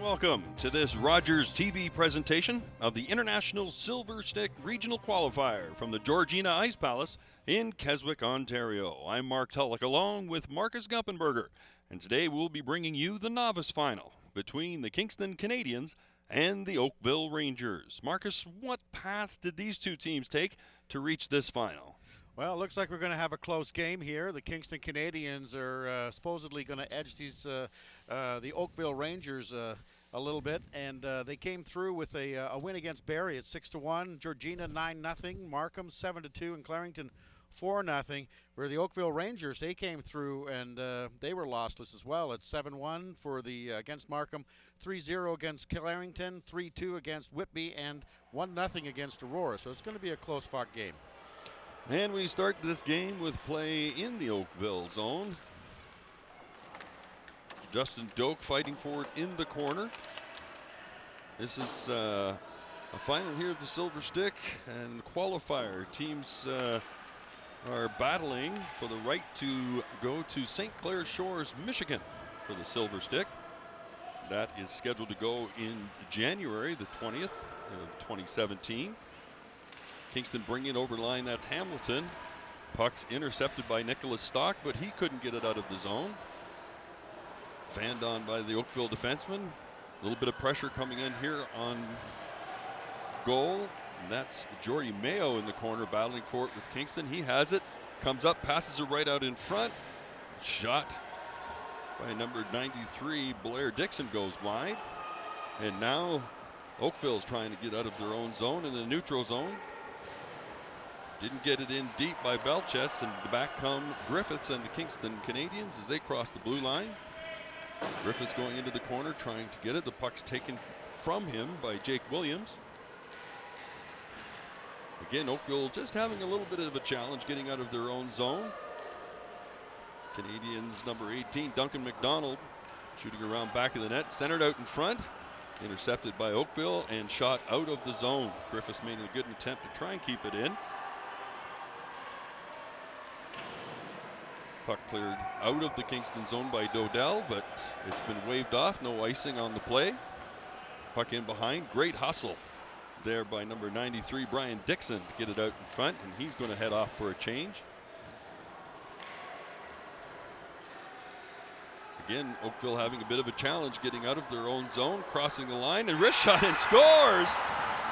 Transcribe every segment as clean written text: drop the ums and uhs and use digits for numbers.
welcome to this Rogers TV presentation of the International SilverStick Regional Qualifier from the Georgina Ice Palace in Keswick, Ontario. I'm Mark Tulloch along with Marcus Gumpenberger, and today we'll be bringing you the Novice Final between the Kingston Canadians and the Oakville Rangers. Marcus, what path did these two teams take to reach this final? Well, it looks like we're going to have a close game here. The Kingston Canadians are supposedly going to edge the Oakville Rangers a little bit, and they came through with a win against Barrie at 6-1, Georgina 9-0, Markham 7-2, and Clarington 4-0. Where the Oakville Rangers, they came through and they were lossless as well at 7-1 for the against Markham, 3-0 against Clarington, 3-2 against Whitby, and 1-0 against Aurora. So it's going to be a close-fought game. And we start this game with play in the Oakville zone. Justin Doak fighting for it in the corner. This is a final here of the SilverStick and qualifier. Teams are battling for the right to go to St. Clair Shores, Michigan for the SilverStick. That is scheduled to go in January the 20th of 2017. Kingston bringing it over the line, that's Hamilton. Puck's intercepted by Nicholas Stock, but he couldn't get it out of the zone. Fanned on by the Oakville defenseman. A little bit of pressure coming in here on goal. And that's Jordy Mayo in the corner battling for it with Kingston. He has it, comes up, passes it right out in front. Shot by number 93, Blair Dixon, goes wide. And now Oakville's trying to get out of their own zone in the neutral zone. Didn't get it in deep by Belchets, and back come Griffiths and the Kingston Canadians as they cross the blue line. Griffiths going into the corner trying to get it. The puck's taken from him by Jake Williams. Again, Oakville just having a little bit of a challenge getting out of their own zone. Canadians number 18, Duncan McDonald, shooting around back of the net, centered out in front. Intercepted by Oakville and shot out of the zone. Griffiths made a good attempt to try and keep it in. Puck cleared out of the Kingston zone by Dodell, but it's been waved off. No icing on the play. Puck in behind. Great hustle there by number 93, Brian Dixon, to get it out in front, and he's going to head off for a change. Again, Oakville having a bit of a challenge getting out of their own zone, crossing the line, and wrist shot and scores!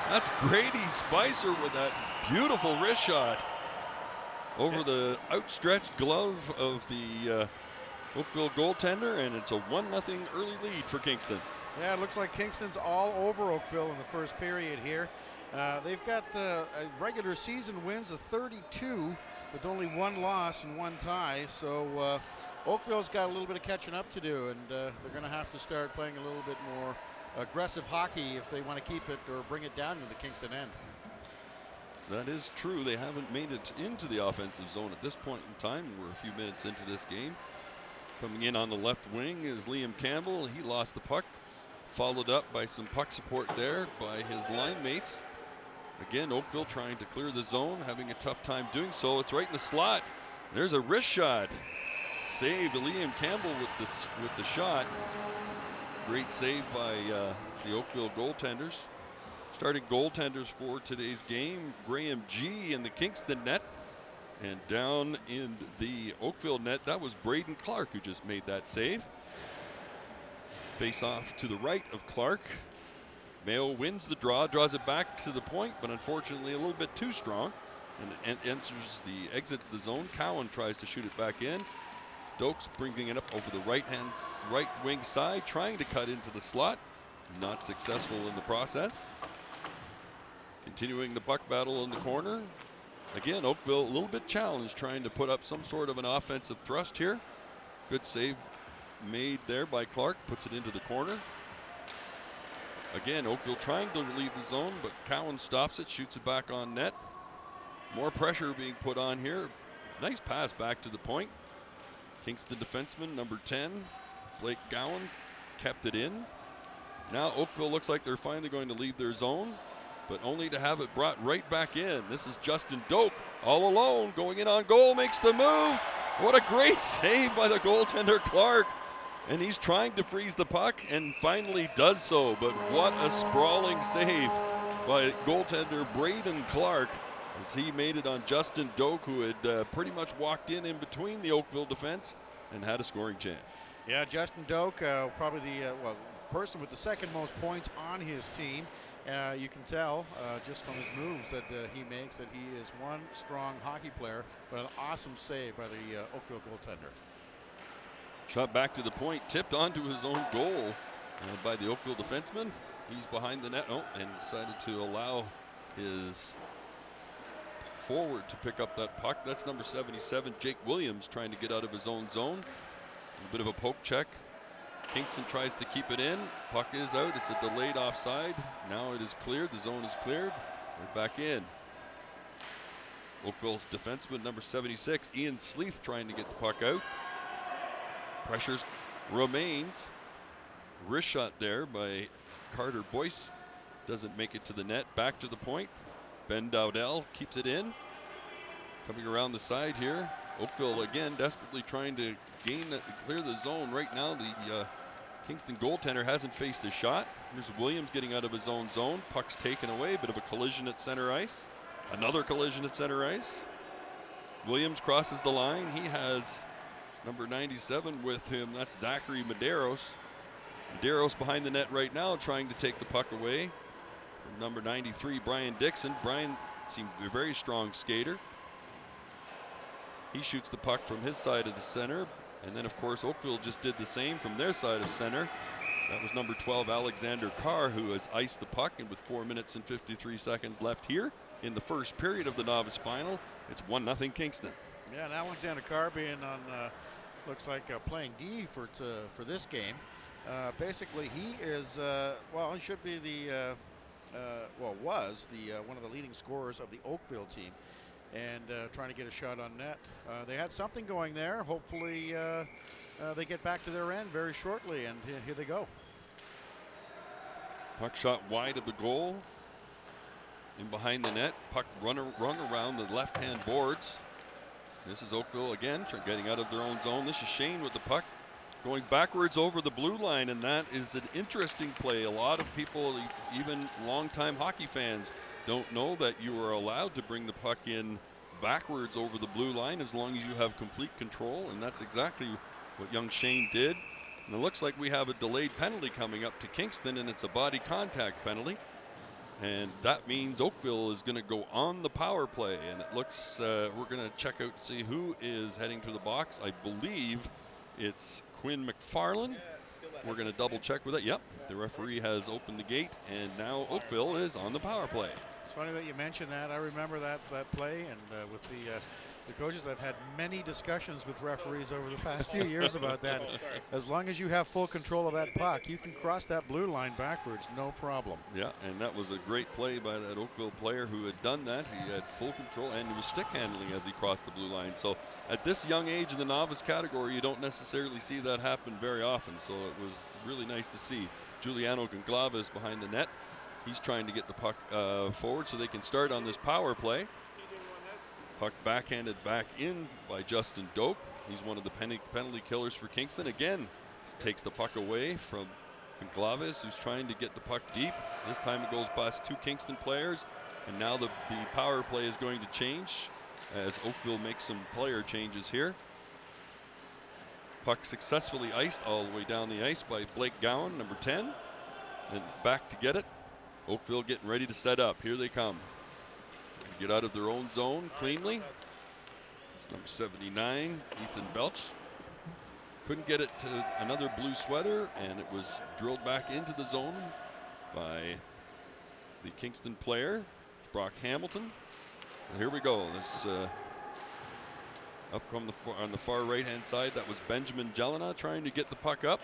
That's Grady Spicer with that beautiful wrist shot over the outstretched glove of the Oakville goaltender, and it's a 1-0 early lead for Kingston. Yeah, it looks like Kingston's all over Oakville in the first period here. They've got regular season wins of 32 with only one loss and one tie. So Oakville's got a little bit of catching up to do, and they're going to have to start playing a little bit more aggressive hockey if they want to keep it or bring it down to the Kingston end. That is true. They haven't made it into the offensive zone at this point in time. We're a few minutes into this game. Coming in on the left wing is Liam Campbell. He lost the puck, followed up by some puck support there by his line mates. Again, Oakville trying to clear the zone, having a tough time doing so. It's right in the slot. There's a wrist shot. Save to Liam Campbell with the shot. Great save by the Oakville goaltenders. Starting goaltenders for today's game, Graham G. in the Kingston net. And down in the Oakville net, that was Braden Clark who just made that save. Face off to the right of Clark. Mayo wins the draw, draws it back to the point, but unfortunately a little bit too strong. And exits the zone. Cowan tries to shoot it back in. Dokes bringing it up over the right wing side, trying to cut into the slot. Not successful in the process. Continuing the puck battle in the corner. Again, Oakville a little bit challenged, trying to put up some sort of an offensive thrust here. Good save made there by Clark, puts it into the corner. Again, Oakville trying to leave the zone, but Cowan stops it, shoots it back on net. More pressure being put on here. Nice pass back to the point. Kingston defenseman, number 10, Blake Gowan, kept it in. Now Oakville looks like they're finally going to leave their zone, but only to have it brought right back in. This is Justin Doak, all alone, going in on goal, makes the move. What a great save by the goaltender Clark. And he's trying to freeze the puck and finally does so. But what a sprawling save by goaltender Braden Clark as he made it on Justin Doak, who had pretty much walked in between the Oakville defense and had a scoring chance. Yeah, Justin Doak, probably the person with the second most points on his team. You can tell just from his moves that he makes that he is one strong hockey player, but an awesome save by the Oakville goaltender. Shot back to the point, tipped onto his own goal by the Oakville defenseman. He's behind the net, and decided to allow his forward to pick up that puck. That's number 77, Jake Williams, trying to get out of his own zone. A bit of a poke check. Kingston tries to keep it in. Puck is out. It's a delayed offside. Now it is cleared. The zone is cleared. We're back in. Oakville's defenseman, number 76, Ian Sleeth, trying to get the puck out. Pressures remains. Wrist shot there by Carter Boyce. Doesn't make it to the net. Back to the point. Ben Dowdell keeps it in. Coming around the side here. Oakville again desperately trying to clear the zone. Right now the Kingston goaltender hasn't faced a shot. Here's Williams getting out of his own zone. Puck's taken away. Bit of a collision at center ice. Another collision at center ice. Williams crosses the line. He has number 97 with him. That's Zachary Medeiros. Medeiros behind the net right now trying to take the puck away from number 93, Brian Dixon. Brian seemed a very strong skater. He shoots the puck from his side of the center. And then, of course, Oakville just did the same from their side of center. That was number 12, Alexander Carr, who has iced the puck. And with 4 minutes and 53 seconds left here in the first period of the Novice final, it's 1-0 Kingston. Yeah, and Alexander Carr being on, looks like playing D for this game. Basically, he is, he should be the, was the one of the leading scorers of the Oakville team, and trying to get a shot on net. They had something going there. Hopefully, they get back to their end very shortly, and here they go. Puck shot wide of the goal. In behind the net, puck run around the left-hand boards. This is Oakville again, getting out of their own zone. This is Shane with the puck, going backwards over the blue line, and that is an interesting play. A lot of people, even longtime hockey fans, don't know that you are allowed to bring the puck in backwards over the blue line as long as you have complete control, and that's exactly what young Shane did. And it looks like we have a delayed penalty coming up to Kingston, and it's a body contact penalty. And that means Oakville is going to go on the power play. And it looks, we're going to check out to see who is heading to the box. I believe it's Quinn McFarland. We're going to double check with it. Yep, the referee has opened the gate, and now Oakville is on the power play. It's funny that you mentioned that. I remember that play, and with the coaches, I've had many discussions with referees over the past few years about that. As long as you have full control of that puck, you can cross that blue line backwards, no problem. Yeah, and that was a great play by that Oakville player who had done that. He had full control, and he was stick handling as he crossed the blue line. So at this young age in the novice category, you don't necessarily see that happen very often. So it was really nice to see. Giuliano Gonçalves behind the net. He's trying to get the puck forward so they can start on this power play. Puck backhanded back in by Justin Doak. He's one of the penalty killers for Kingston. Again, takes the puck away from Gonçalves, who's trying to get the puck deep. This time it goes past two Kingston players. And now the power play is going to change as Oakville makes some player changes here. Puck successfully iced all the way down the ice by Blake Gowan, number 10. And back to get it. Oakville getting ready to set up. Here they come. Get out of their own zone cleanly. It's number 79, Ethan Belch. Couldn't get it to another blue sweater, and it was drilled back into the zone by the Kingston player, Brock Hamilton. And here we go. This up on the far right-hand side, that was Benjamin Jelena trying to get the puck up.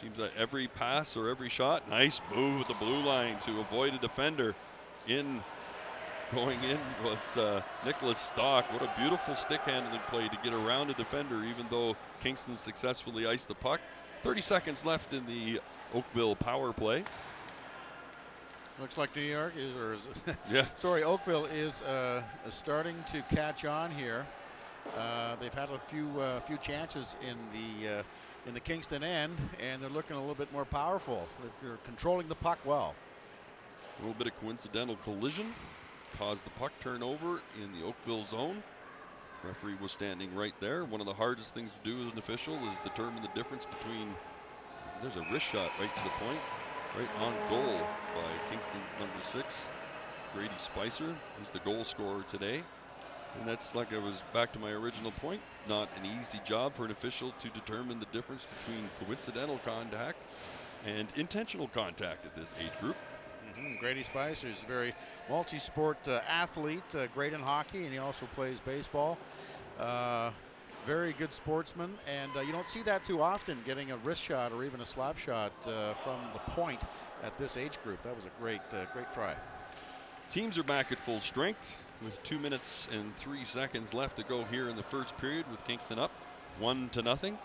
Seems that every pass or every shot, nice move with the blue line to avoid a defender. Going in was Nicholas Stock. What a beautiful stick handling play to get around a defender, even though Kingston successfully iced the puck. 30 seconds left in the Oakville power play. Looks like New York is, yeah. Sorry, Oakville is starting to catch on here. They've had a few chances in the Kingston end, and they're looking a little bit more powerful. They're controlling the puck well. A little bit of coincidental collision caused the puck turnover in the Oakville zone. Referee was standing right there. One of the hardest things to do as an official is determine the difference between, there's a wrist shot right to the point, right on goal by Kingston number 6. Grady Spicer is the goal scorer today. And that's, like I was back to my original point, not an easy job for an official to determine the difference between coincidental contact and intentional contact at this age group. Grady Spicer is a very multi-sport athlete, great in hockey, and he also plays baseball. Very good sportsman, and you don't see that too often, getting a wrist shot or even a slap shot from the point at this age group. That was a great try. Teams are back at full strength with 2 minutes and 3 seconds left to go here in the first period, with Kingston up 1-0.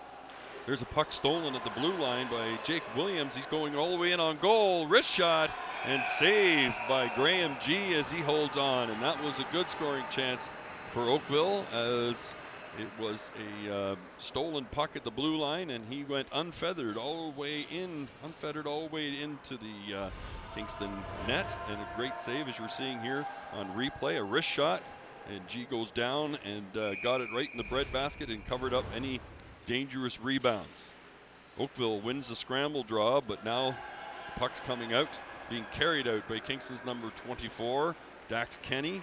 There's a puck stolen at the blue line by Jake Williams. He's going all the way in on goal. Wrist shot and saved by Graham G as he holds on. And that was a good scoring chance for Oakville, as it was a stolen puck at the blue line, and he went unfettered all the way into the Kingston net. And a great save, as you're seeing here on replay. A wrist shot, and G goes down and got it right in the breadbasket and covered up any dangerous rebounds. Oakville wins the scramble draw, but now the puck's coming out, being carried out by Kingston's number 24, Dax Kenny.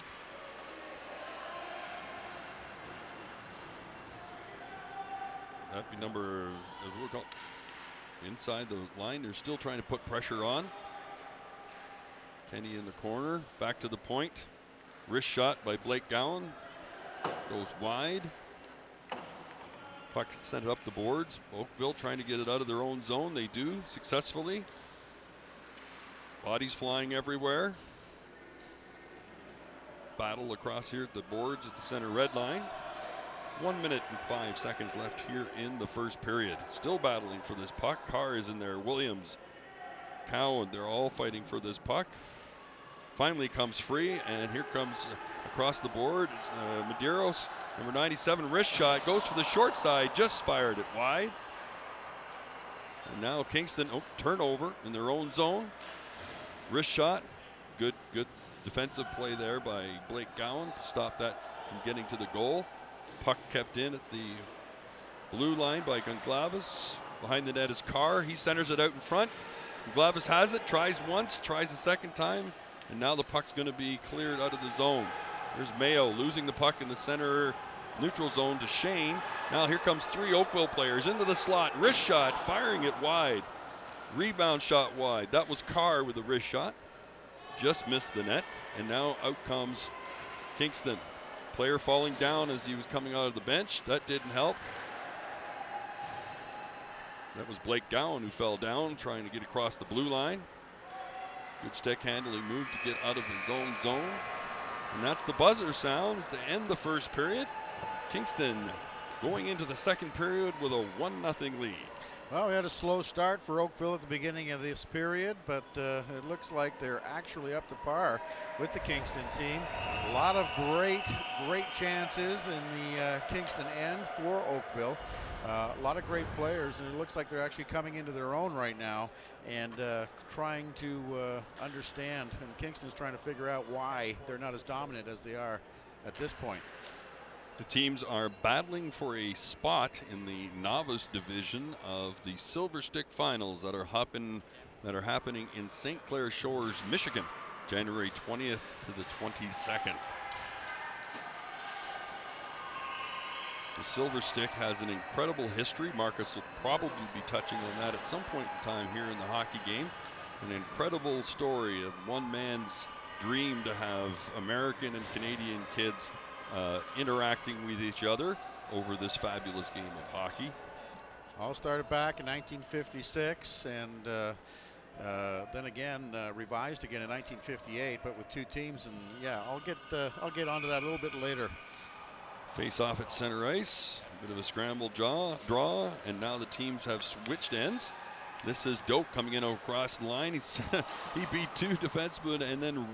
That'd be number, we'll call inside the line. They're still trying to put pressure on. Kenny in the corner, back to the point. Wrist shot by Blake Gowan, goes wide. Puck sent it up the boards. Oakville trying to get it out of their own zone. They do successfully. Bodies flying everywhere. Battle across here at the boards at the center red line. 1 minute and 5 seconds left here in the first period. Still battling for this puck. Carr is in there. Williams, Cowan, they're all fighting for this puck. Finally comes free, and here comes across the board Medeiros, number 97, wrist shot, goes for the short side, just fired it wide. And now Kingston, turnover in their own zone. Wrist shot, good defensive play there by Blake Gowan to stop that from getting to the goal. Puck kept in at the blue line by Gunglavis. Behind the net is Carr. He centers it out in front. Gunglavis has it, tries once, tries a second time, and now the puck's going to be cleared out of the zone. There's Mayo losing the puck in the center neutral zone to Shane. Now here comes 3 Oakville players into the slot. Wrist shot, firing it wide. Rebound shot wide. That was Carr with a wrist shot. Just missed the net. And now out comes Kingston. Player falling down as he was coming out of the bench. That didn't help. That was Blake Gowan who fell down trying to get across the blue line. Good stick handling move to get out of his own zone. And that's the buzzer sounds to end the first period. Kingston going into the second period with a 1-0 lead. Well, we had a slow start for Oakville at the beginning of this period, but it looks like they're actually up to par with the Kingston team. A lot of great chances in the Kingston end for Oakville. A lot of great players, and it looks like they're actually coming into their own right now and trying to understand. And Kingston's trying to figure out why they're not as dominant as they are at this point. The teams are battling for a spot in the Novice division of the SilverStick finals that are happening in St. Clair Shores, Michigan, January 20th to the 22nd. The SilverStick has an incredible history. Marcus will probably be touching on that at some point in time here in the hockey game. An incredible story of one man's dream to have American and Canadian kids interacting with each other over this fabulous game of hockey. All started back in 1956, and then again revised again in 1958, but with 2 teams. And yeah, I'll get onto that a little bit later. Face off at center ice, a bit of a scramble draw, and now the teams have switched ends. This is Doak coming in across the line. He beat 2 defensemen and then